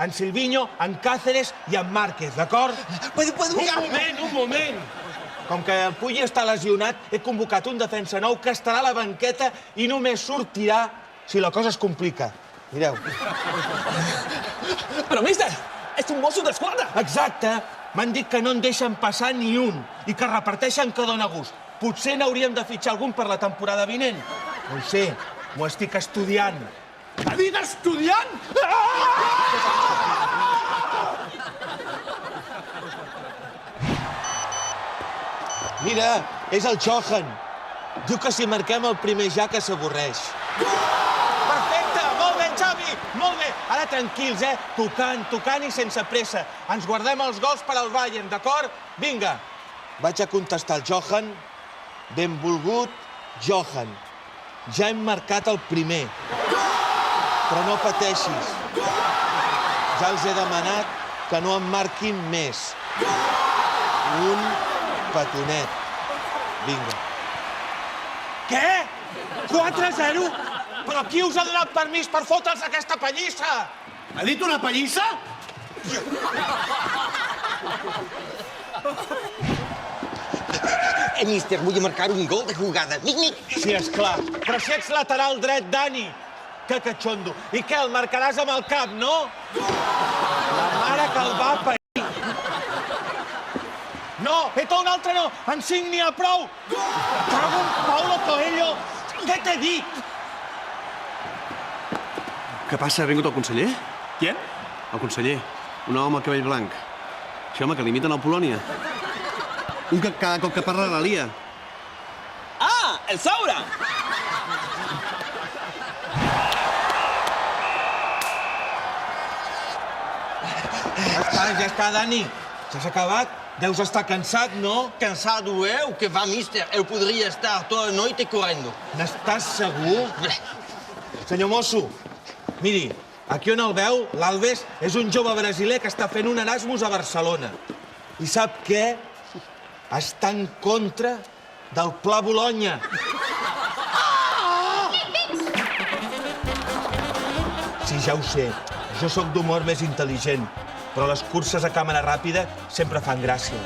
en Silvinho, en Cáceres i en Márquez, d'acord? Un moment! Com que el Puyi està lesionat, he convocat un defensa nou que estarà a la banqueta i només sortirà si la cosa es complica. Mireu. Però, míster, és un mosso d'esquadra. Exacte. M'han dit que no en deixen passar ni un i que reparteixen que dóna gust. Potser n'hauríem de fitxar algun per la temporada vinent. No ho sé, m'ho estic estudiant. Ha dit estudiant? Mira, és el Johan. Diu que si marquem el primer ja que s'avorreix. Perfecte! Molt bé, Xavi! Molt bé! Ara tranquils, Tocant i sense pressa. Ens guardem els gols per al Bayern, d'acord? Vinga! Vaig a contestar el Johan. Benvolgut Johan. Ja hem marcat el primer. Però no pateixis. Ja els he demanat que no en marquin més. Un petonet. Vinga. Què? 4-0? Però qui us ha donat permís per fotre'ls aquesta pallissa? Ha dit una pallissa? Míster, vull marcar un gol de jugada. Mic. Sí, esclar. Però si ets lateral dret, Dani. Que catxondo. I què, el marcaràs amb el cap, no? La mare que el va parir. No, un altre no. En 5 n'hi ha prou. Trobo un Paulo Coelho. Què t'he dit? Què passa? Ha vingut el conseller? Qui? El conseller. Un home amb el cabell blanc. Això, home, que l'imiten al Polònia. Un que cada cop que parla la lia. Ah, el Saura! Ja està, Dani. S'has acabat? Deus estar cansat, no? Cansado, o que va, mister? Eu podria estar toda a noite correndo. N'estàs segur? Senyor mosso, miri, aquí on el veu, l'Alves és un jove brasiler que està fent un Erasmus a Barcelona. I sap què? Està en contra del Pla Bologna. Sí, ja ho sé. Jo sóc d'humor més intel·ligent, però les curses a càmera ràpida sempre fan gràcia.